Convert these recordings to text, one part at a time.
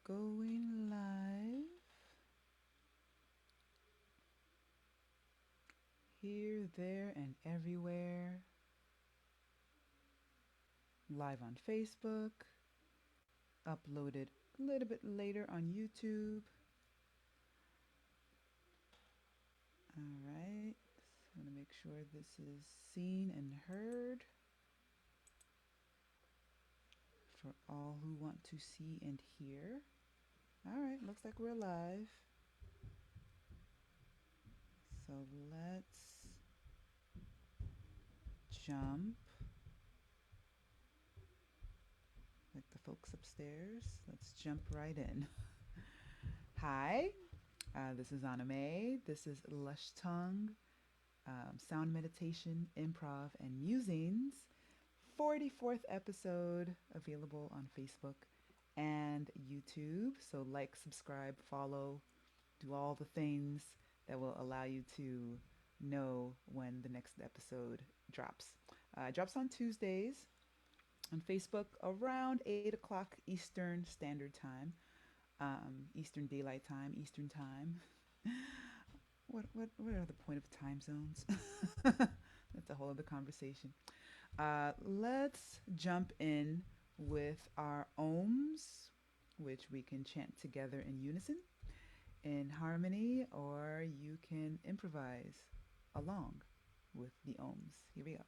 Going live here, there, and everywhere. Live on Facebook, uploaded a little bit later on YouTube. All right, so I'm gonna make sure this is seen and heard for all who want to see and hear. All right, looks like we're live. So let's jump like the folks upstairs. Let's jump right in. Hi, this is Anna Mae. This is Lush Tongue, Sound Meditation, Improv and Musings. 44th episode available on Facebook and YouTube. So, like, subscribe, follow, do all the things that will allow you to know when the next episode drops. It drops on Tuesdays on Facebook around 8 o'clock Eastern Standard Time, Eastern Daylight Time, Eastern Time. What are the point of time zones? That's a whole other conversation. Let's jump in with our ohms, which we can chant together in unison, in harmony, or you can improvise along with the ohms. Here we go.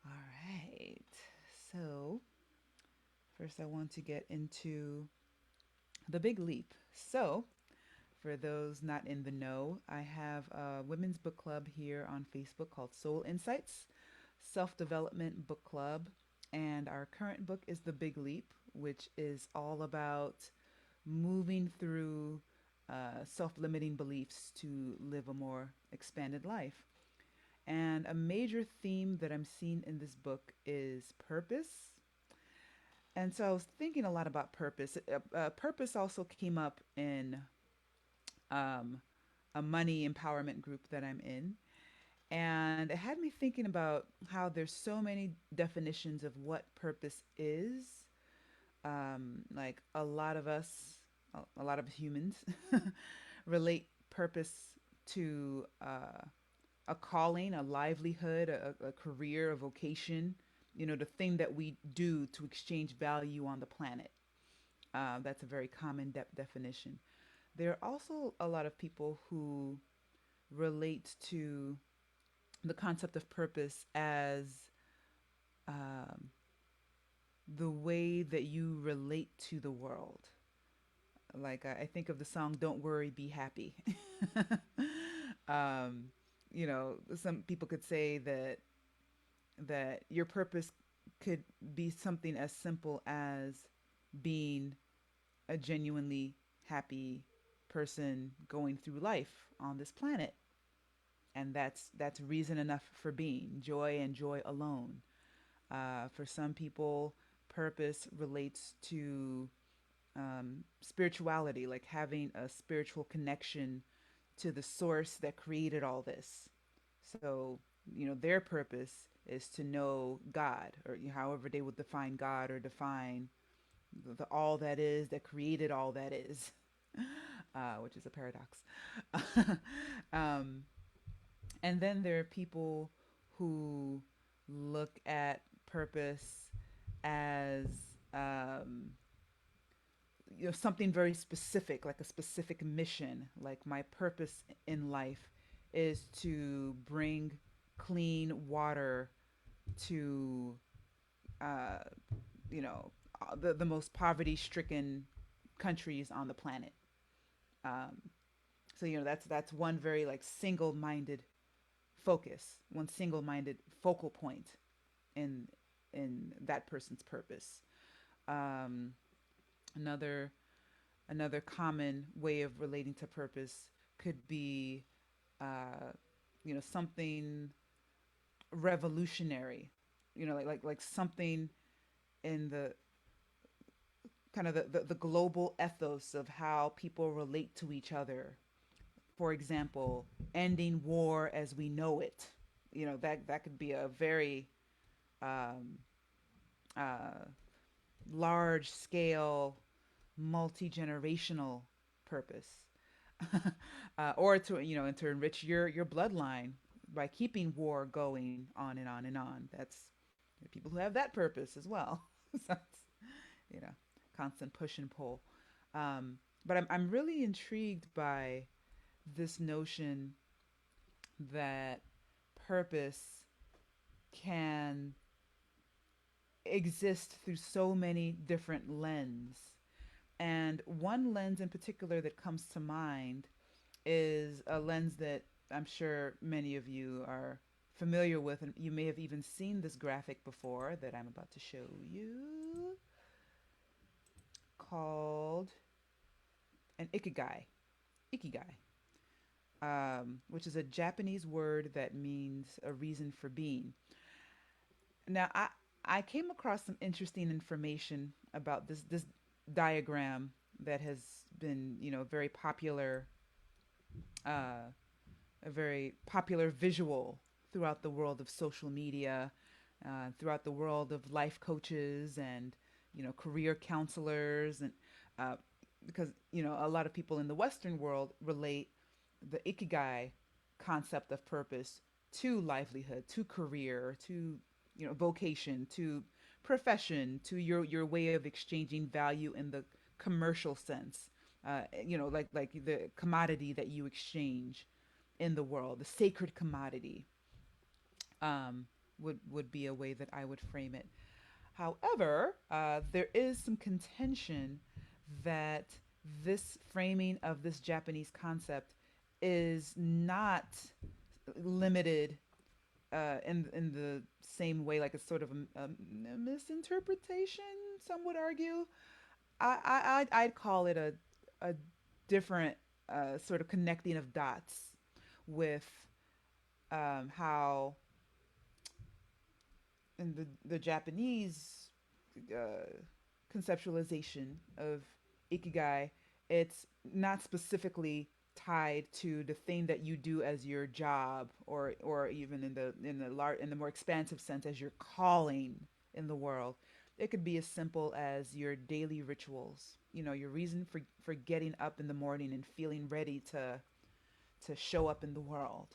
All right. So, first, I want to get into the big leap. So, for those not in the know, I have a women's book club here on Facebook called Soul Insights, self development book club. And our current book is The Big Leap, which is all about moving through self limiting beliefs to live a more expanded life. And a major theme that I'm seeing in this book is purpose. And so I was thinking a lot about purpose. Purpose also came up in um, a money empowerment group that I'm in. And it had me thinking about how there's so many definitions of what purpose is. Like a lot of us, a lot of humans relate purpose to a calling, a livelihood, a career, a vocation, the thing that we do to exchange value on the planet. That's a very common definition. There are also a lot of people who relate to the concept of purpose as um, the way that you relate to the world. Like I think of the song "Don't Worry, Be Happy." um, some people could say that your purpose could be something as simple as being a genuinely happy person going through life on this planet, and that's reason enough for being joy, and joy alone. For some people, purpose relates to spirituality, like having a spiritual connection to the source that created all this. So, their purpose is to know God, or however they would define God, or define the all that is that created all that is, which is a paradox. um, and then there are people who look at purpose as um, something very specific, like a specific mission. Like my purpose in life is to bring clean water to uh, the most poverty stricken countries on the planet. Um, so that's one very like single minded focus, one single minded focal point in that person's purpose. Um, another another common way of relating to purpose could be something revolutionary, like something in the kind of the global ethos of how people relate to each other. For example, ending war as we know it. That could be a very um, uh, large scale, multi generational purpose. Or to and to enrich your bloodline by keeping war going on and on and on. That's people who have that purpose as well. So it's, you know constant push and pull. But I'm really intrigued by this notion that purpose can exist through so many different lenses. And one lens in particular that comes to mind is a lens that I'm sure many of you are familiar with, and you may have even seen this graphic before that I'm about to show you, called an ikigai. Ikigai, which is a Japanese word that means a reason for being. Now, I came across some interesting information about this diagram that has been, very popular, uh, a very popular visual throughout the world of social media, throughout the world of life coaches and career counselors, and uh, because a lot of people in the Western world relate the ikigai concept of purpose to livelihood, to career, to vocation, to profession, to your way of exchanging value in the commercial sense. Like the commodity that you exchange in the world, the sacred commodity, would be a way that I would frame it. However, there is some contention that this framing of this Japanese concept is not limited in the same way, like it's sort of a misinterpretation. Some would argue. I'd call it a different sort of connecting of dots with how in the Japanese uh, conceptualization of ikigai, it's not specifically tied to the thing that you do as your job, or even in the more expansive sense as your calling in the world. It could be as simple as your daily rituals. Your reason for getting up in the morning and feeling ready to show up in the world.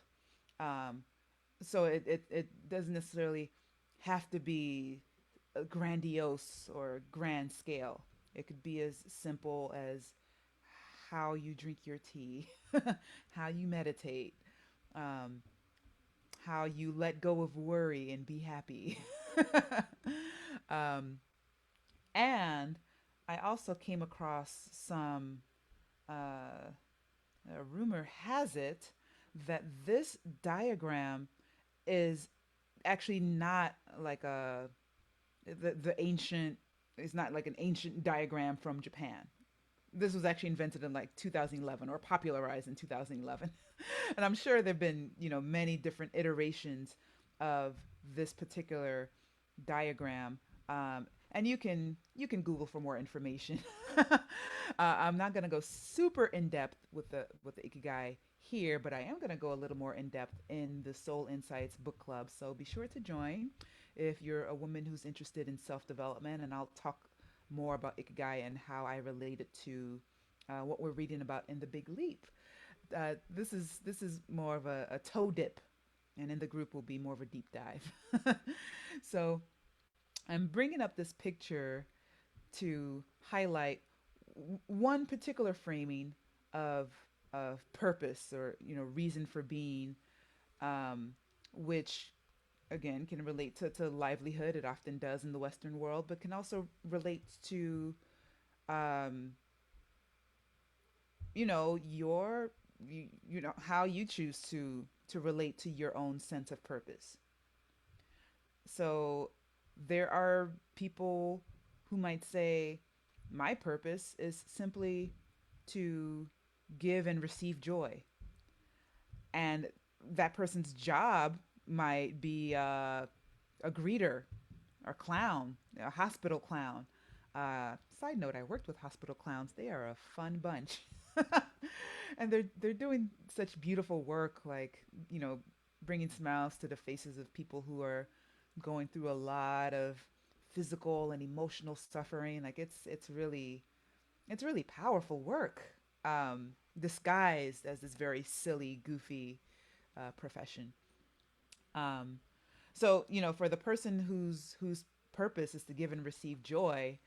Um, so it doesn't necessarily have to be a grandiose or grand scale. It could be as simple as how you drink your tea, how you meditate, um, how you let go of worry and be happy. um, and I also came across some, rumor has it, that this diagram is actually not like a the ancient it's not like an ancient diagram from Japan. This was actually invented in like 2011 or popularized in 2011. And I'm sure there've been, many different iterations of this particular diagram. And you can Google for more information. I'm not going to go super in depth with the Ikigai here, but I am going to go a little more in depth in the Soul Insights book club. So be sure to join if you're a woman who's interested in self development, and I'll talk more about Ikigai and how I relate it to what we're reading about in the Big Leap. This is more of a toe dip, and in the group will be more of a deep dive. So I'm bringing up this picture to highlight one particular framing of purpose, or reason for being, um, which again can relate to livelihood. It often does in the Western world, but can also relate to um, how you choose to relate to your own sense of purpose. So there are people who might say, my purpose is simply to give and receive joy. And that person's job might be a greeter or clown, a hospital clown. Side note, I worked with hospital clowns. They are a fun bunch. And they're doing such beautiful work, like, bringing smiles to the faces of people who are going through a lot of physical and emotional suffering. Like it's really powerful work, disguised as this very silly, goofy profession. Um, so for the person whose purpose is to give and receive joy,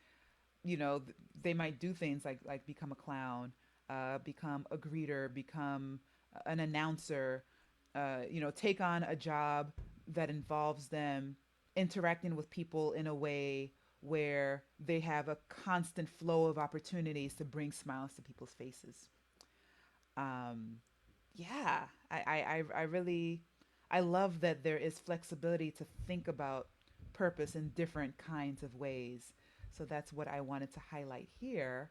they might do things like become a clown, become a greeter, become an announcer, take on a job that involves them interacting with people in a way where they have a constant flow of opportunities to bring smiles to people's faces. Um, yeah, I really I love that there is flexibility to think about purpose in different kinds of ways. So that's what I wanted to highlight here,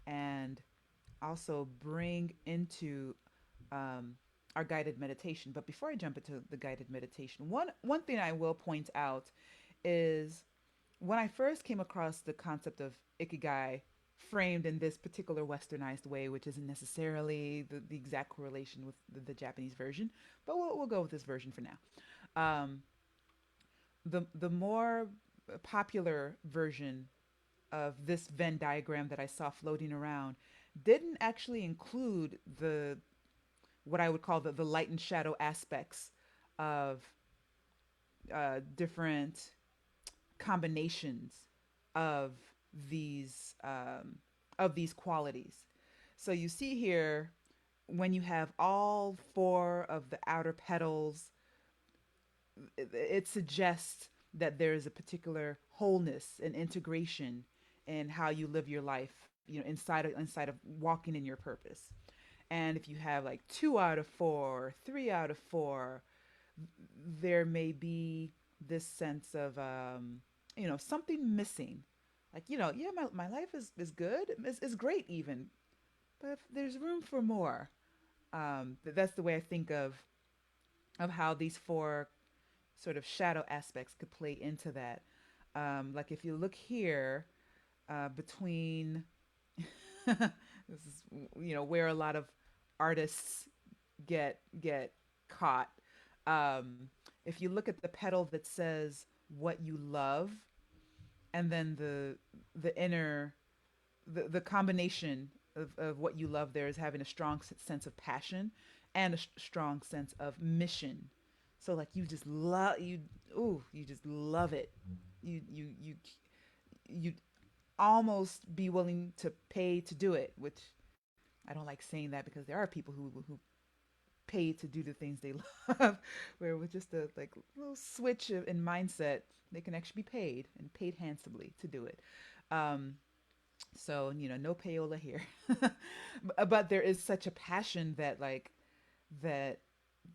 and also bring into um, our guided meditation. But before I jump into the guided meditation, one thing I will point out is when I first came across the concept of ikigai framed in this particular westernized way, which isn't necessarily the exact correlation with the Japanese version, but we'll go with this version for now. Um, the more popular version of this Venn diagram that I saw floating around didn't actually include the what I would call the light and shadow aspects of different combinations of these um, these qualities. So you see here when you have all four of the outer petals, it suggests that there is a particular wholeness and integration in how you live your life, inside of walking in your purpose. And if you have like 2 out of 4, 3 out of 4, there may be this sense of something missing. Like, yeah, my life is good, is great even, but there's room for more. That's the way I think of how these four sort of shadow aspects could play into that. Like if you look here, between this is where a lot of artists get caught. If you look at the petal that says what you love, and then the inner the combination of what you love there is having a strong sense of passion and a strong sense of mission. So like you just love it. You almost be willing to pay to do it, which I don't like saying that because there are people who pay to do the things they love, where with just a like little switch in mindset, they can actually be paid and paid handsomely to do it. Um, so no payola here, but there is such a passion that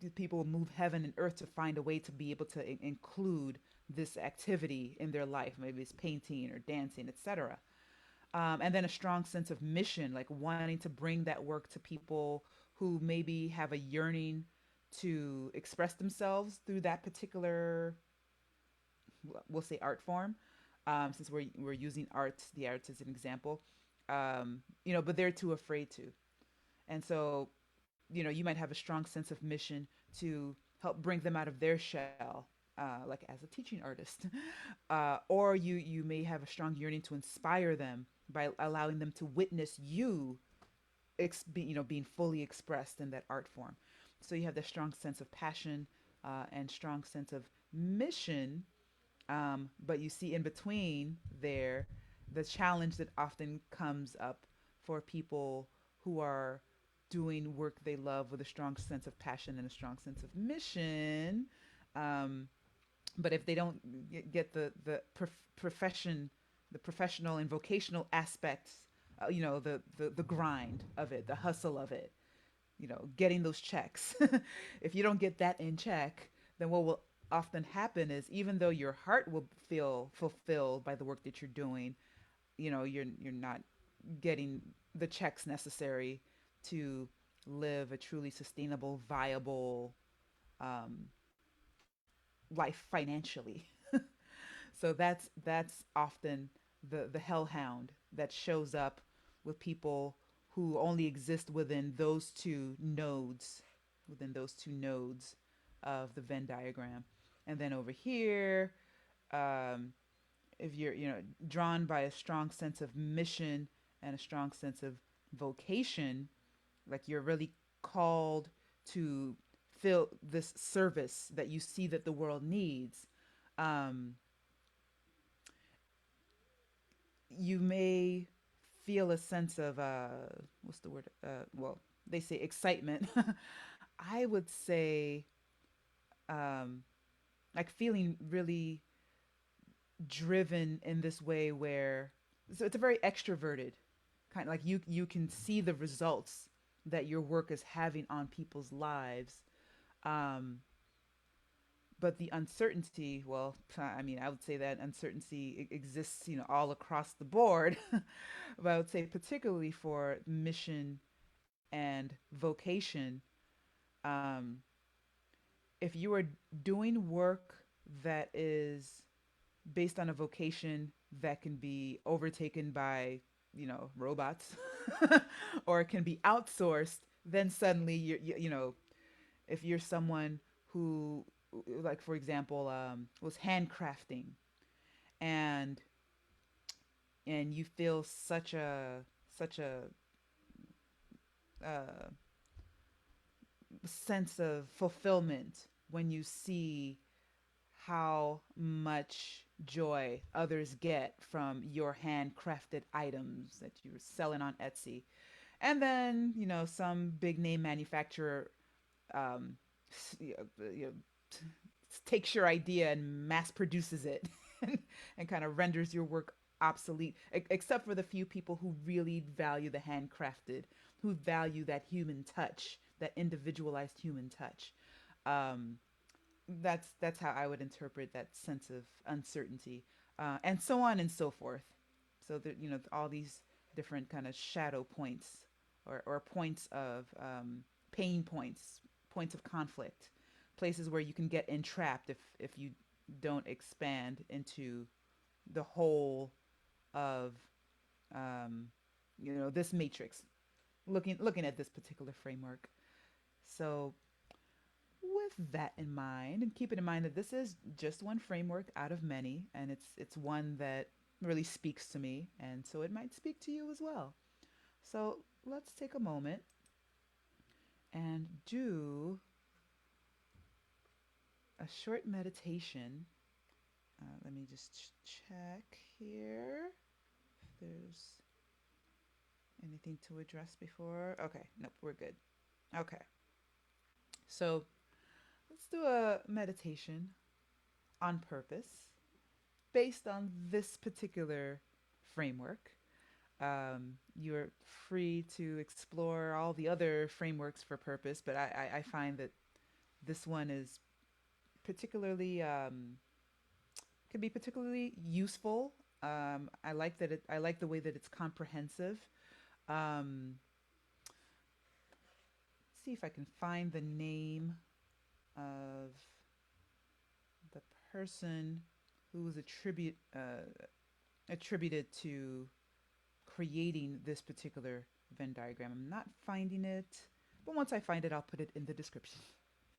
people move heaven and earth to find a way to be able to include this activity in their life. Maybe it's painting or dancing, etc. And then a strong sense of mission, like wanting to bring that work to people who maybe have a yearning to express themselves through that particular, we'll say, art form. Since we're using art, the arts as an example, but they're too afraid to. And so, you might have a strong sense of mission to help bring them out of their shell, like as a teaching artist, or you may have a strong yearning to inspire them by allowing them to witness you, being fully expressed in that art form. So you have this strong sense of passion and strong sense of mission, but you see in between there the challenge that often comes up for people who are doing work they love with a strong sense of passion and a strong sense of mission. Um, but if they don't get profession, the professional and vocational aspects, the grind of it, the hustle of it, getting those checks. If you don't get that in check, then what will often happen is, even though your heart will feel fulfilled by the work that you're doing, you're not getting the checks necessary to live a truly sustainable, viable um, life financially. So that's often the hellhound that shows up with people who only exist within those two nodes of the Venn diagram. And then over here, um, if you're drawn by a strong sense of mission and a strong sense of vocation, like you're really called to fill this service that you see that the world needs. um, you may feel a sense of what's the word? Well, they say excitement. I would say um, like feeling really driven in this way where, so it's a very extroverted kind of, like you can see the results that your work is having on people's lives. um but the uncertainty, well, I mean, I would say that uncertainty exists, all across the board. But I would say particularly for mission and vocation, um if you are doing work that is based on a vocation that can be overtaken by, robots, or it can be outsourced, then suddenly if you're someone who, like for example, was handcrafting, and you feel such a uh, sense of fulfillment when you see how much joy others get from your handcrafted items that you're selling on Etsy. And then, some big name manufacturer um, you know, takes your idea and mass produces it, and kind of renders your work obsolete, except for the few people who really value the handcrafted, who value that human touch, that individualized human touch. Um, that's how I would interpret that sense of uncertainty, and so on and so forth. So that, all these different kind of shadow points, or points of pain points, points of conflict, places where you can get entrapped if you don't expand into the whole of um, this matrix, looking at this particular framework. So with that in mind, and keeping in mind that this is just one framework out of many, and it's one that really speaks to me, and so it might speak to you as well. So let's take a moment and do a short meditation. Let me just check here if there's anything to address before. Okay, nope, we're good. Okay, so let's do a meditation on purpose based on this particular framework. You're free to explore all the other frameworks for purpose, but I find that This one is particularly can be particularly useful. I like that I like the way that it's comprehensive. Let's see if I can find the name of the person who was attributed to creating this particular Venn diagram. I'm not finding it, but once I find it, I'll put it in the description.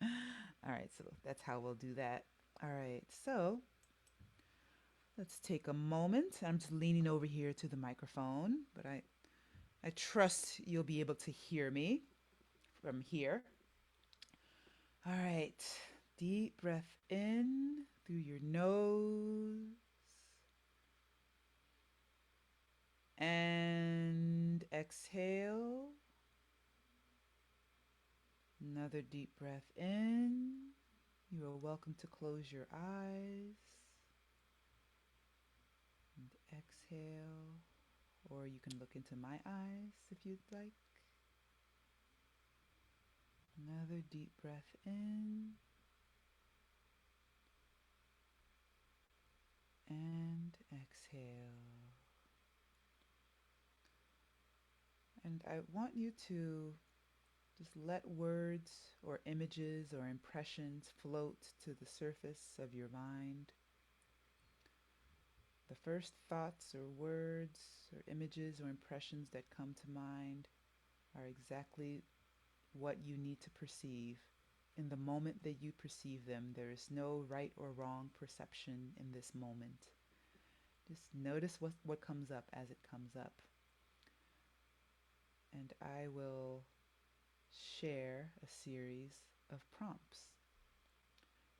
All right, so that's how we'll do that. All right, so let's take a moment. I'm just leaning over here to the microphone, but I trust you'll be able to hear me from here. All right, deep breath in through your nose and exhale. Another deep breath in. You are welcome to close your eyes and exhale, or you can look into my eyes if you'd like. Another deep breath in and exhale. And I want you to just let words or images or impressions float to the surface of your mind. The first thoughts or words or images or impressions that come to mind are exactly what you need to perceive. In the moment that you perceive them, there is no right or wrong perception in this moment. Just notice what comes up as it comes up. And I will share a series of prompts,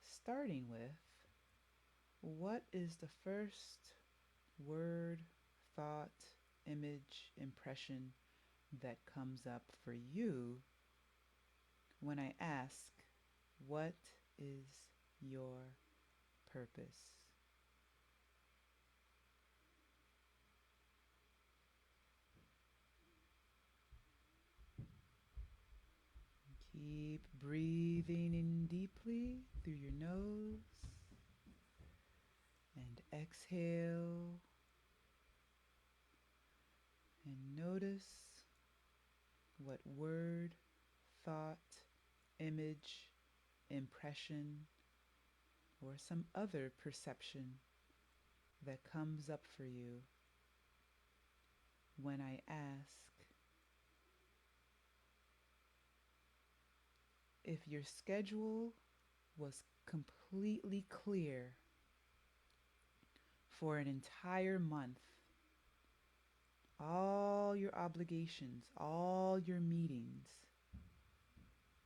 starting with what is the first word, thought, image, impression that comes up for you when I ask, what is your purpose? Keep breathing in deeply through your nose and exhale. And notice what word, thought, image, impression, or some other perception that comes up for you when I ask, if your schedule was completely clear for an entire month, all your obligations, all your meetings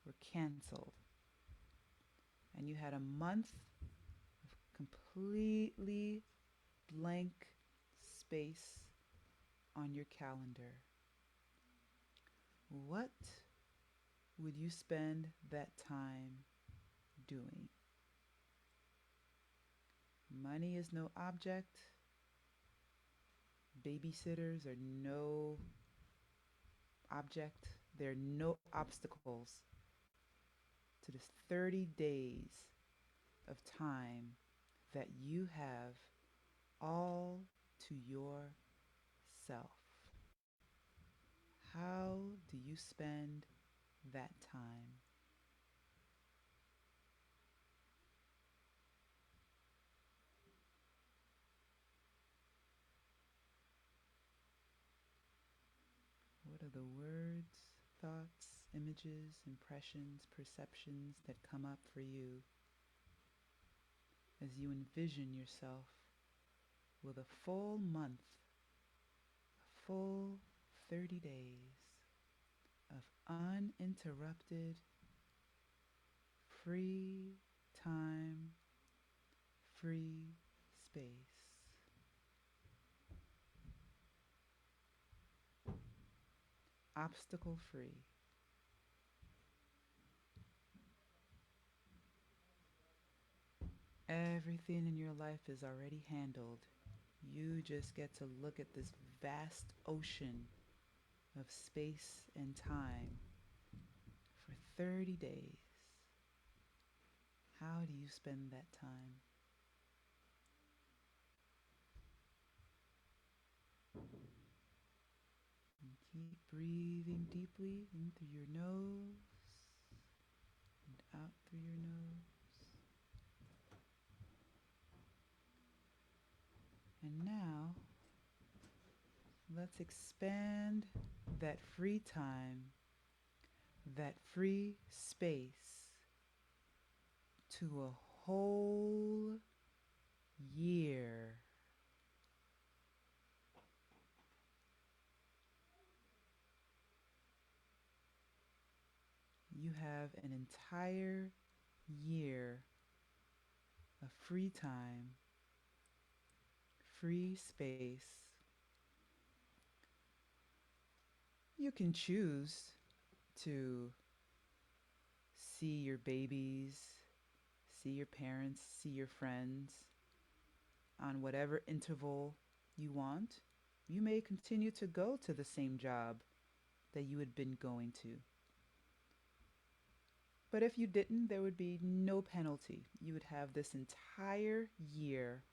were canceled, and you had a month of completely blank space on your calendar, what would you spend that time doing? Money is no object. Babysitters are no object. There are no obstacles to this 30 days of time that you have all to yourself. How do you spend that time? What are the words, thoughts, images, impressions, perceptions that come up for you as you envision yourself with a full month, a full 30 days of uninterrupted, free time, free space? Obstacle free. Everything in your life is already handled. You just get to look at this vast ocean of space and time for 30 days. How do you spend that time? And keep breathing deeply in through your nose and out through your nose. And now, let's expand that free time, that free space to a whole year. You have an entire year of free time, free space. You can choose to see your babies, see your parents, see your friends on whatever interval you want. You may continue to go to the same job that you had been going to. But if you didn't, there would be no penalty. You would have this entire year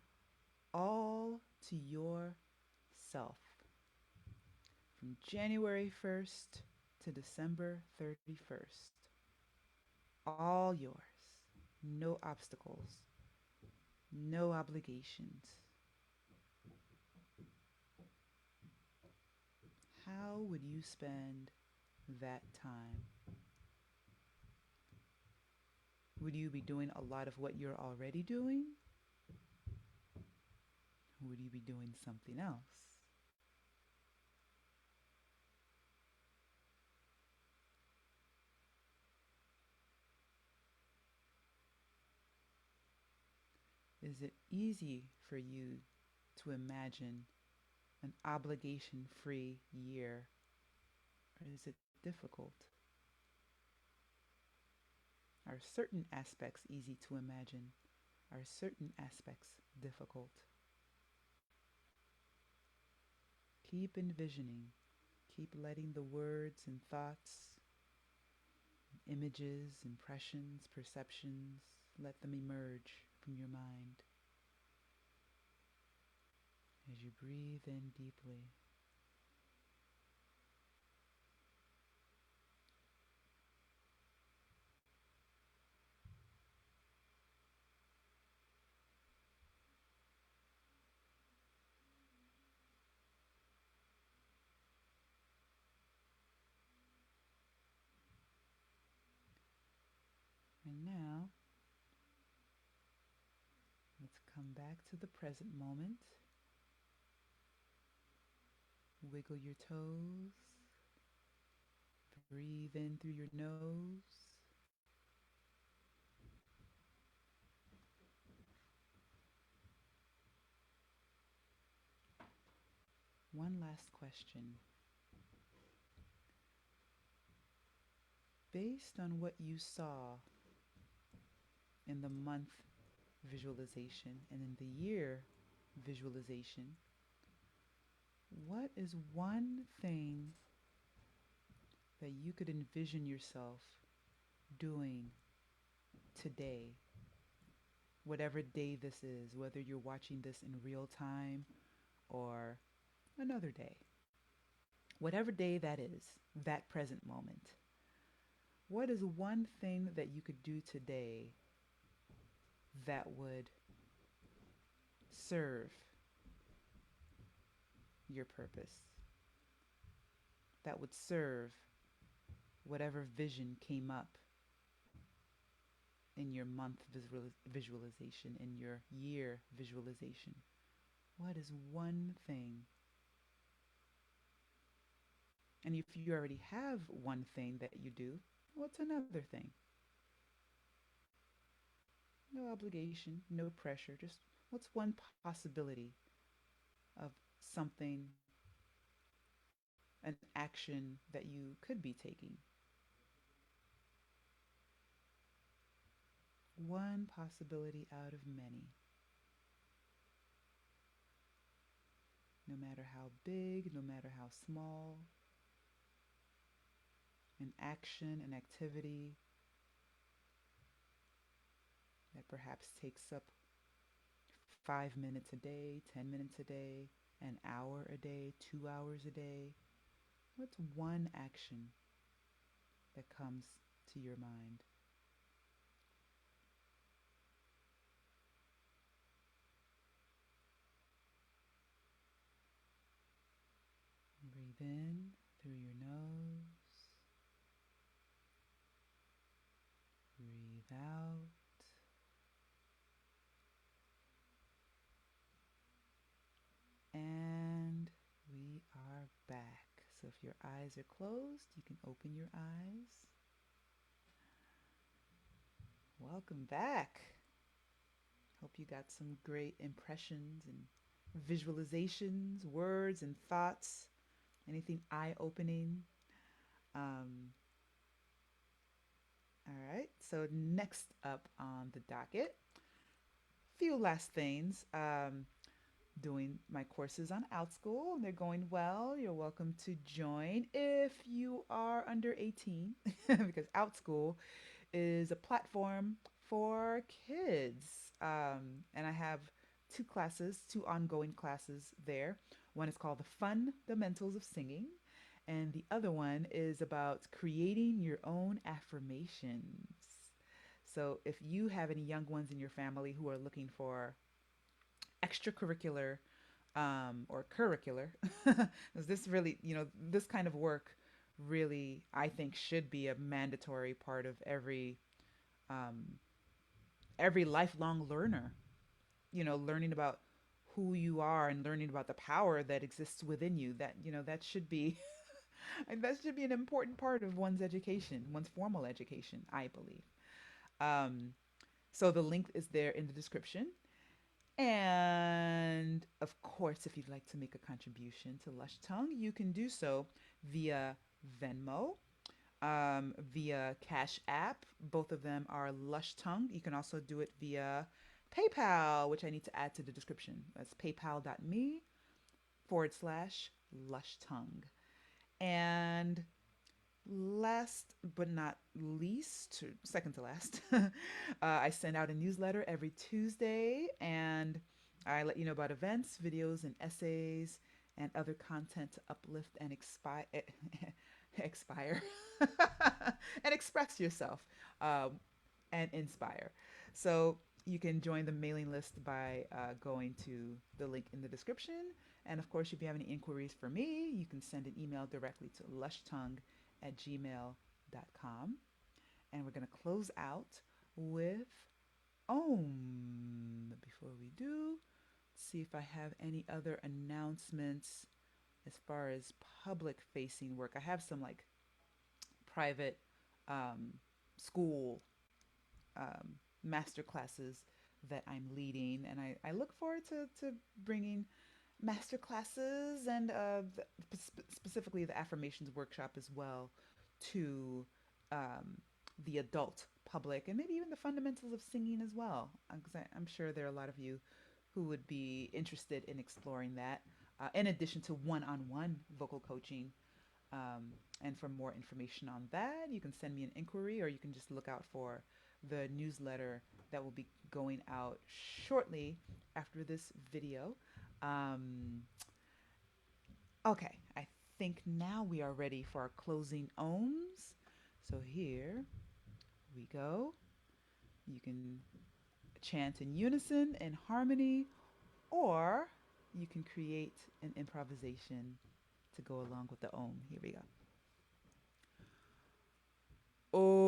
all to yourself from January 1st to December 31st. All yours. No obstacles, no obligations. How would you spend that time? Would you be doing a lot of what you're already doing? Or would you be doing something else? Is it easy for you to imagine an obligation free year? Or is it difficult? Are certain aspects easy to imagine? Are certain aspects difficult? Keep envisioning. Keep letting the words and thoughts, images, impressions, perceptions, let them emerge from your mind as you breathe in deeply. And now, let's come back to the present moment. Wiggle your toes. Breathe in through your nose. One last question. Based on what you saw in the month visualization and in the year visualization, what is one thing that you could envision yourself doing today? Whatever day this is, whether you're watching this in real time or another day, whatever day that is, that present moment, what is one thing that you could do today that would serve your purpose, that would serve whatever vision came up in your month visualization, in your year visualization? What is one thing? And if you already have one thing that you do, what's another thing? No obligation, no pressure, just what's one possibility of something, an action that you could be taking? One possibility out of many. No matter how big, no matter how small, an action, an activity, that perhaps takes up 5 minutes a day, 10 minutes a day, an hour a day, 2 hours a day? What's one action that comes to your mind? Breathe in through your nose, breathe out, and we are back. So if your eyes are closed, you can open your eyes. Welcome back. Hope you got some great impressions and visualizations, words and thoughts, anything eye opening. Um, all right, so next up on the docket, few last things. Doing my courses on OutSchool. They're going well. You're welcome to join if you are under 18 because OutSchool is a platform for kids. And I have two classes, two ongoing classes there. One is called The Fundamentals of Singing, and the other one is about creating your own affirmations. So if you have any young ones in your family who are looking for extracurricular or curricular, because this really, this kind of work really, I think, should be a mandatory part of um, every lifelong learner. Learning about who you are and learning about the power that exists within you. That should be that should be an important part of one's education, one's formal education, I believe. Um, so the link is there in the description. And of course, if you'd like to make a contribution to Lush Tongue, you can do so via Venmo, via Cash App. Both of them are Lush Tongue. You can also do it via PayPal, which I need to add to the description. That's paypal.me/Lush Tongue. And last but not least, second to last, I send out a newsletter every Tuesday, and I let you know about events, videos, and essays and other content to uplift and expire and express yourself, um, and inspire. So you can join the mailing list by going to the link in the description. And of course, if you have any inquiries for me, you can send an email directly to lushtongue@gmail.com. And we're going to close out with Om. But before we do, see if I have any other announcements as far as public facing work. I have some like private um, school master classes that I'm leading, and I look forward to bringing master classes and specifically the affirmations workshop as well to um, the adult public, and maybe even the fundamentals of singing as well, because I'm sure there are a lot of you who would be interested in exploring that, in addition to one-on-one vocal coaching. And for more information on that, you can send me an inquiry, or you can just look out for the newsletter that will be going out shortly after this video. Um, okay, I think now we are ready for our closing ohms. So here we go. You can chant in unison, in harmony, or you can create an improvisation to go along with the ohm. Here we go. Oh.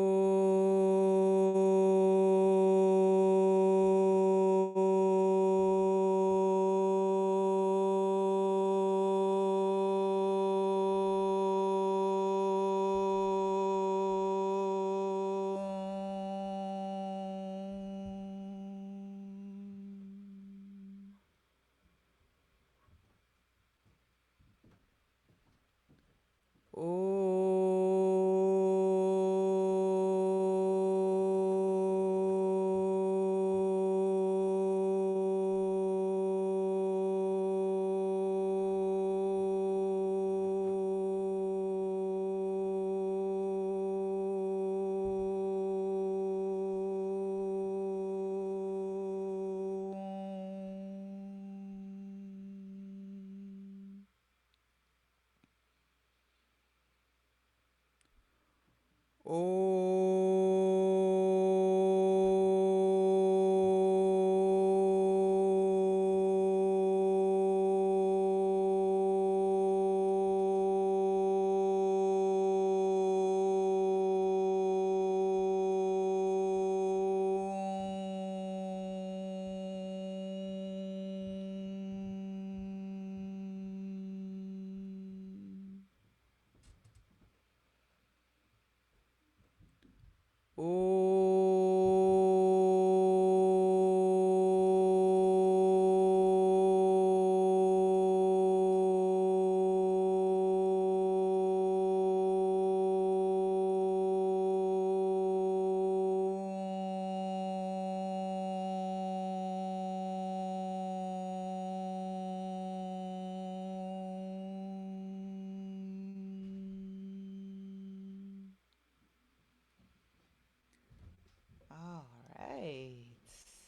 All right.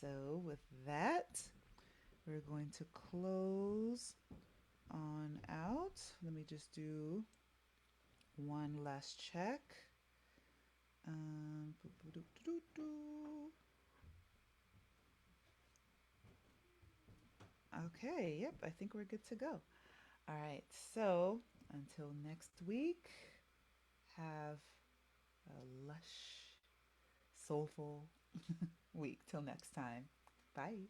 So, with that, we're going to close on out. Let me just do one last check. Okay, yep, I think we're good to go. All right, so until next week, have a lush, soulful week. Till next time. Bye.